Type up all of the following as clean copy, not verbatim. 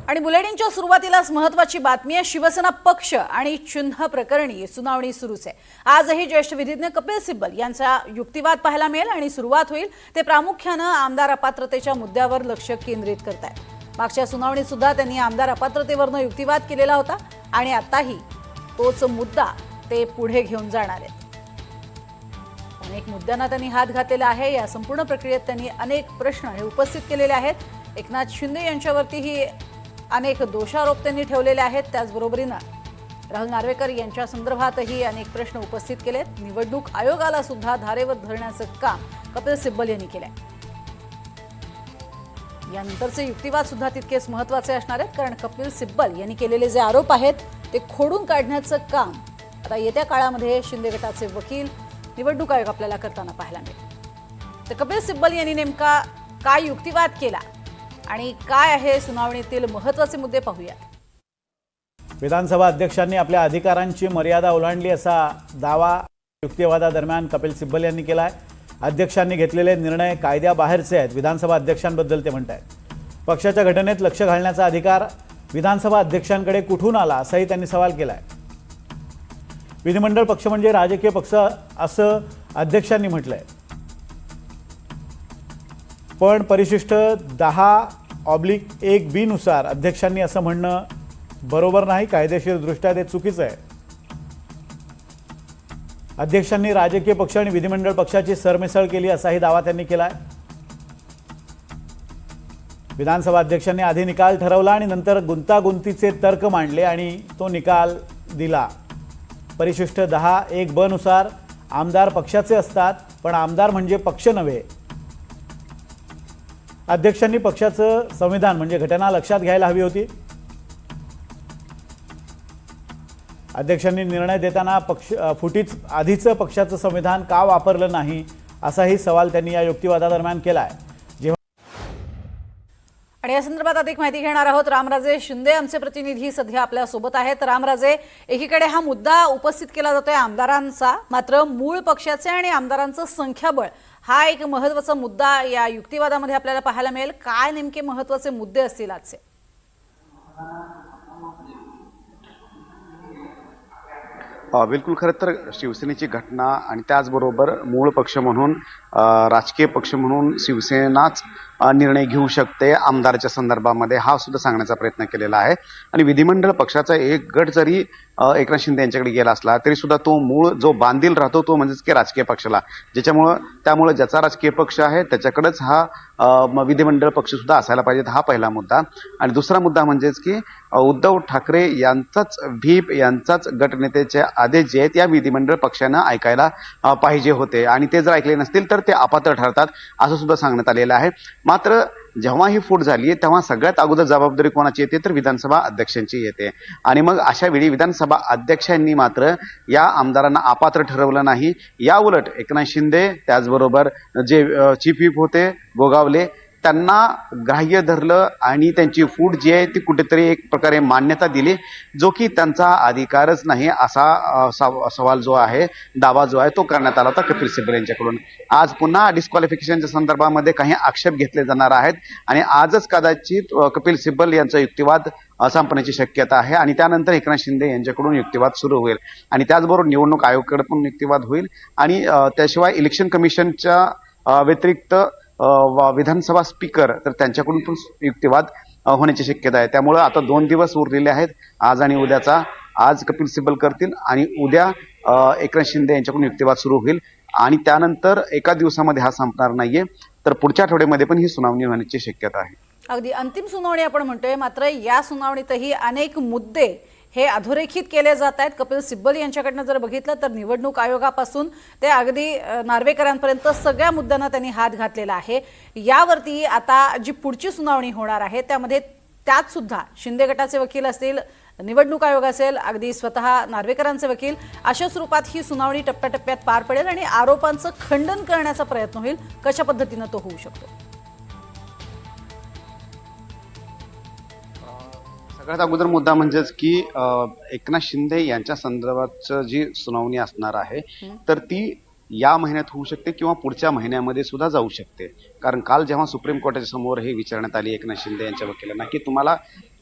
आणि बुलेटिनच्या सुरुवातीलाच महत्त्वाची बातमी आहे। शिवसेना पक्ष आणि चिन्ह प्रकरणी सुनावणी सुरूच आहे। आजही ज्येष्ठ विधिज्ञ कपिल सिब्बल यांचा युक्तिवाद पाहायला मिळेल आणि सुरुवात होईल ते प्रामुख्याने आमदार अपात्रतेच्या मुद्द्यावर लक्ष केंद्रित करतायत। मागच्या सुनावणीत सुद्धा त्यांनी आमदार अपात्रतेवरनं युक्तिवाद केलेला होता आणि आताही तोच मुद्दा ते पुढे घेऊन जाणार आहेत। अनेक मुद्द्यांना त्यांनी हात घातलेला आहे। या संपूर्ण प्रक्रियेत त्यांनी अनेक प्रश्न हे उपस्थित केलेले आहेत। एकनाथ शिंदे यांच्यावरतीही अनेक दोषारोप त्यांनी ठेवलेले आहेत। त्याचबरोबरीने राहुल नार्वेकर यांच्या संदर्भातही अनेक प्रश्न उपस्थित केलेत। निवडणूक आयोगाला सुद्धा धारेवर धरण्याचं काम कपिल सिब्बल यांनी केलंय। यानंतरचे युक्तिवाद सुद्धा तितकेच महत्त्वाचे असणार आहेत, कारण कपिल सिब्बल यांनी केलेले जे आरोप आहेत ते खोडून काढण्याचं काम आता येत्या काळामध्ये शिंदे गटाचे वकील निवडणूक आयोग आपल्याला करताना पाहायला मिळेल। तर कपिल सिब्बल यांनी नेमका काय युक्तिवाद केला आणि काय आहे सुनावणीतील महत्त्वाचे मुद्दे पाहूया। विधानसभा अध्यक्षांनी आपल्या अधिकारांची मर्यादा ओलांडली असा दावा युक्तिवादादरम्यान कपिल सिब्बल यांनी केला आहे। अध्यक्षांनी घेतलेले निर्णय कायद्याबाहेरचे आहेत, विधानसभा अध्यक्षांबद्दल ते म्हणतात। पक्षाच्या घटनेत लक्ष घालण्याचा अधिकार विधानसभा अध्यक्षांकडे कुठून आला असाही त्यांनी सवाल केला आहे। विधिमंडळ पक्ष म्हणजे राजकीय पक्ष असं अध्यक्षांनी म्हटलंय, पण परिशिष्ट 10/1B नुसार अध्यक्षांनी असं म्हणणं बरोबर नाही, कायदेशीर दृष्ट्या ते चुकीचं आहे। अध्यक्षांनी राजकीय पक्ष आणि विधिमंडळ पक्षाची सरमिसळ केली असाही दावा त्यांनी केलाय। विधानसभा अध्यक्षांनी आधी निकाल ठरवला आणि नंतर गुंतागुंतीचे तर्क मांडले आणि तो निकाल दिला। परिशिष्ट 10(1)B नुसार आमदार पक्षाचे असतात, पण आमदार म्हणजे पक्ष नव्हे। अध्यक्षांनी पक्षाचं संविधान म्हणजे घटना लक्षात घ्यायला हवी होती। अध्यक्षांनी निर्णय देताना फुटीच आधीचं पक्षाचं संविधान का वापरलं नाही असाही सवाल त्यांनी या युक्तिवादादरम्यान केलाय। आणि या संदर्भात अधिक माहिती घेणार आहोत। रामराजे शिंदे आमचे प्रतिनिधी सध्या आपल्या सोबत आहेत। रामराजे, एकीकडे हा मुद्दा उपस्थित केला जातोय आमदारांचा, मात्र मूळ पक्षाचे आणि आमदारांचं संख्याबळ हा एक महत्त्वाचा मुद्दा या युक्तिवादामध्ये आपल्याला पाहायला मिळेल। काय नेमके महत्त्वाचे मुद्दे असतील आजचे? बिलकुल, खरं तर शिवसेनेची घटना आणि त्याचबरोबर मूळ पक्ष म्हणून राजकीय पक्ष म्हणून शिवसेनाच निर्णय घेऊ शकते आमदाराच्या संदर्भामध्ये, हा सुद्धा सांगण्याचा प्रयत्न केलेला आहे। आणि विधिमंडळ पक्षाचा एक गट जरी एकनाथ शिंदे यांच्याकडे गेला असला तरी सुद्धा तो मूळ जो बांधील राहतो तो म्हणजेच की राजकीय पक्षाला, त्यामुळे ज्याचा राजकीय पक्ष आहे त्याच्याकडेच हा विधिमंडळ पक्ष सुद्धा असायला पाहिजे, हा पहिला मुद्दा। आणि दुसरा मुद्दा म्हणजेच की उद्धव ठाकरे यांचाच व्हीप यांचाच गटनेतेचे आदेश जे आहेत या विधिमंडळ पक्षानं ऐकायला पाहिजे होते आणि ते जर ऐकले नसतील तर ते अपात्र ठरतात असं सुद्धा सांगण्यात आलेलं आहे। मात्र जेव्हा ही फूट झाली तेव्हा सगळ्यात अगोदर जबाबदारी कोणाची येते तर विधानसभा अध्यक्षांची येते। आणि मग अशा वेळी विधानसभा अध्यक्षांनी मात्र या आमदारांना अपात्र ठरवलं नाही, या उलट एकनाथ शिंदे त्याचबरोबर जे चीफ व्हीप होते गोगावले त्यांना ग्राह्य धरलं आणि त्यांची फूट जी आहे ती कुठेतरी एक प्रकारे मान्यता दिली, जो की त्यांचा अधिकारच नाही असा सवाल जो आहे, दावा जो आहे तो करण्यात आला होता कपिल सिब्बल यांच्याकडून। आज पुन्हा डिस्क्वालिफिकेशनच्या संदर्भामध्ये काही आक्षेप घेतले जाणार आहेत आणि आजच कदाचित कपिल सिब्बल यांचा युक्तिवाद संपण्याची शक्यता आहे आणि त्यानंतर एकनाथ शिंदे यांच्याकडून युक्तिवाद सुरू होईल आणि त्याचबरोबर निवडणूक आयोगाकडे पण युक्तिवाद होईल आणि त्याशिवाय इलेक्शन कमिशनच्या व्यतिरिक्त विधानसभा स्पीकर तर त्यांच्याकडून पण युक्तिवाद होण्याची शक्यता आहे। त्यामुळे आता 2 दिवस उरलेले आहेत, आज आणि उद्याचा। आज कपिल सिब्बल करतील आणि उद्या एकनाथ शिंदे यांच्याकडून युक्तिवाद सुरू होईल आणि त्यानंतर एका दिवसामध्ये हा संपणार नाहीये, तर पुढच्या आठवड्यामध्ये पण ही सुनावणी होण्याची शक्यता आहे। अगदी अंतिम सुनावणी आपण म्हणतोय, मात्र या सुनावणीतही अनेक मुद्दे हे अधोरेखित केले जात आहेत। कपिल सिब्बल यांच्याकडनं जर बघितलं तर निवडणूक आयोगापासून ते अगदी नार्वेकरांपर्यंत सगळ्या मुद्द्यांना त्यांनी हात घातलेला आहे। यावरती आता जी पुढची सुनावणी होणार आहे त्यामध्ये त्यात सुद्धा शिंदे गटाचे वकील असतील, निवडणूक आयोग असेल, अगदी स्वतः नार्वेकरांचे वकील, अशा स्वरूपात ही सुनावणी टप्प्याटप्प्यात पार पडेल आणि आरोपांचं खंडन करण्याचा प्रयत्न होईल। कशा पद्धतीनं तो होऊ शकतो? सगळ्यात अगोदर मुद्दा म्हणजेच की एकनाथ शिंदे यांच्या संदर्भात जी सुनावणी असणार आहे तर ती या महिन्यात होऊ शकते किंवा पुढच्या महिन्यामध्ये सुद्धा जाऊ शकते। कारण काल जेव्हा सुप्रीम कोर्टाच्या समोर हे विचारण्यात आली एकनाथ शिंदे यांच्या वकिलांना की तुम्हाला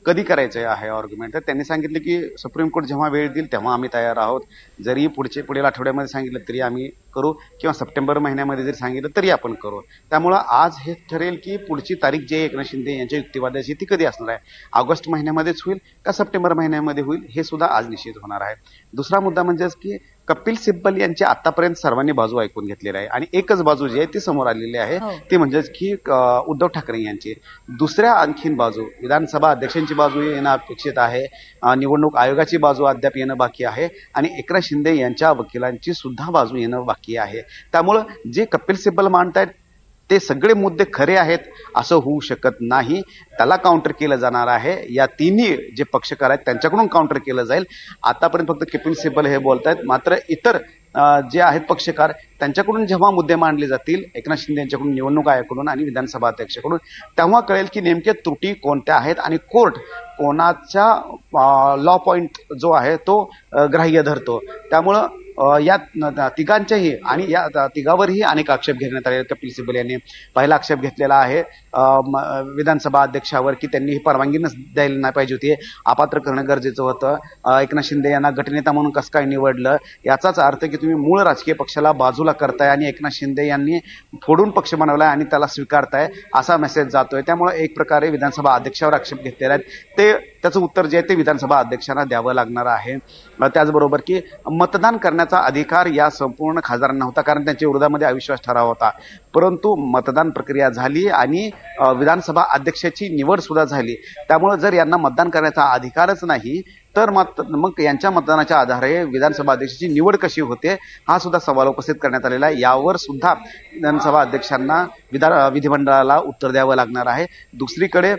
कधी करायचं आहे आर्ग्युमेंट. तर त्यांनी सांगितलं की सुप्रीम कोर्ट जेव्हा वेळ देईल तेव्हा आम्ही तयार आहोत. जरी पुढील आठवड्यामध्ये सांगितलं तरी आम्ही करू किंवा सप्टेंबर महिन्यामध्ये जरी सांगितलं तरी आपण करू. त्यामुळं आज हे ठरेल की पुढची तारीख जी आहे एकनाथ शिंदे यांच्या युक्तिवादाची ती कधी असणार आहे. ऑगस्ट महिन्यामध्येच होईल का सप्टेंबर महिन्यामध्ये होईल हे सुद्धा आज निश्चित होणार आहे. दुसरा मुद्दा म्हणजेच की कपिल सिब्बल यांची आतापर्यंत सर्वांनी बाजू ऐकून घेतलेली आहे आणि एकच बाजू जी आहे ती समोर आलेली आहे हो. ती म्हणजेच की उद्धव ठाकरे यांची. दुसऱ्या आणखीन बाजू विधानसभा अध्यक्षांची बाजू येणं अपेक्षित आहे. निवडणूक आयोगाची बाजू अद्याप येणं बाकी आहे आणि एकनाथ शिंदे यांच्या वकिलांची सुद्धा बाजू येणं बाकी आहे. त्यामुळं जे कपिल सिब्बल मांडतायत ते सगळे मुद्दे खरे आहेत असं होऊ शकत नाही. त्याला काउंटर केलं जाणार आहे. या तिन्ही जे पक्षकार आहेत त्यांच्याकडून काउंटर केलं जाईल. आतापर्यंत फक्त कपिल सिब्बल हे बोलतायत, मात्र इतर जे आहेत पक्षकार त्यांच्याकडून जेव्हा मुद्दे मांडले जातील एकनाथ शिंदे यांच्याकडून, निवडणूक आयोगाकडून आणि विधानसभा अध्यक्षाकडून, तेव्हा कळेल की नेमक्या त्रुटी कोणत्या आहेत आणि कोर्ट कोणाच्या लॉ पॉईंट जो आहे तो ग्राह्य धरतो. त्यामुळं या तिघांच्याही आणि या तिघावरही अनेक आक्षेप घेण्यात आले. कपिल सिब्बल यांनी पहिला आक्षेप घेतलेला आहे विधानसभा अध्यक्षावर की त्यांनी ही परवानगी द्यायला नाही पाहिजे होती, अपात्र करणं गरजेचं होतं. एकनाथ शिंदे यांना गटनेता म्हणून कसं काय निवडलं, याचाच अर्थ की तुम्ही मूळ राजकीय पक्षाला बाजूला करताय आणि एकनाथ शिंदे यांनी फोडून पक्ष बनवलाय आणि त्याला स्वीकारताय असा मेसेज जातोय. त्यामुळे एक प्रकारे विधानसभा अध्यक्षावर आक्षेप घेतलेले आहेत त्याचं उत्तर जे आहे ते विधानसभा अध्यक्षांना द्यावं लागणार आहे. त्याचबरोबर की मतदान करण्याचा अधिकार या संपूर्ण खासदारांना होता कारण त्यांच्या विरोधामध्ये अविश्वास ठराव होता. परंतु मतदान प्रक्रिया झाली आणि विधानसभा अध्यक्षाची निवड सुद्धा झाली. त्यामुळे जर यांना मतदान करण्याचा अधिकारच नाही तर मग यांच्या मतदानाच्या आधारे विधानसभा अध्यक्षाची निवड कशी होते हा सुद्धा सवाल उपस्थित करण्यात आलेला आहे. यावर सुद्धा विधानसभा अध्यक्षांना विधिमंडळाला उत्तर द्यावं लागणार आहे. दुसरीकडे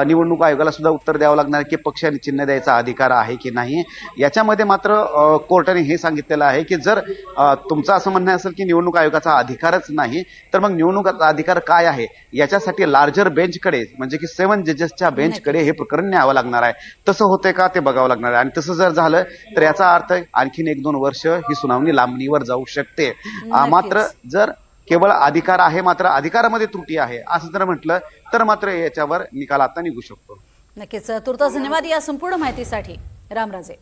निवडणूक आयोगाला सुद्धा उत्तर द्यावं लागणार आहे की पक्ष आणि चिन्ह द्यायचा अधिकार आहे की नाही. याच्यामध्ये मात्र कोर्टाने हे सांगितलेलं आहे की जर तुमचं असं म्हणणं असेल की निवडणूक आयोगाचा अधिकारच नाही तर मग निवडणुकाचा अधिकार काय आहे याच्यासाठी लार्जर बेंचकडे म्हणजे की 7 जजेसच्या बेंचकडे हे प्रकरण न्यावं लागणार आहे. तसं होतंय का ते बघावं लागणार आहे आणि तसं जर झालं तर याचा अर्थ आणखीन 1-2 वर्ष ही सुनावणी लांबणीवर जाऊ शकते. मात्र जर केवळ अधिकार आहे मात्र अधिकारामध्ये त्रुटी आहे असं जर म्हटलं तर मात्र याच्यावर निकाल आता निघू शकतो. नक्कीच. तुर्तास धन्यवाद या संपूर्ण माहितीसाठी रामराजे.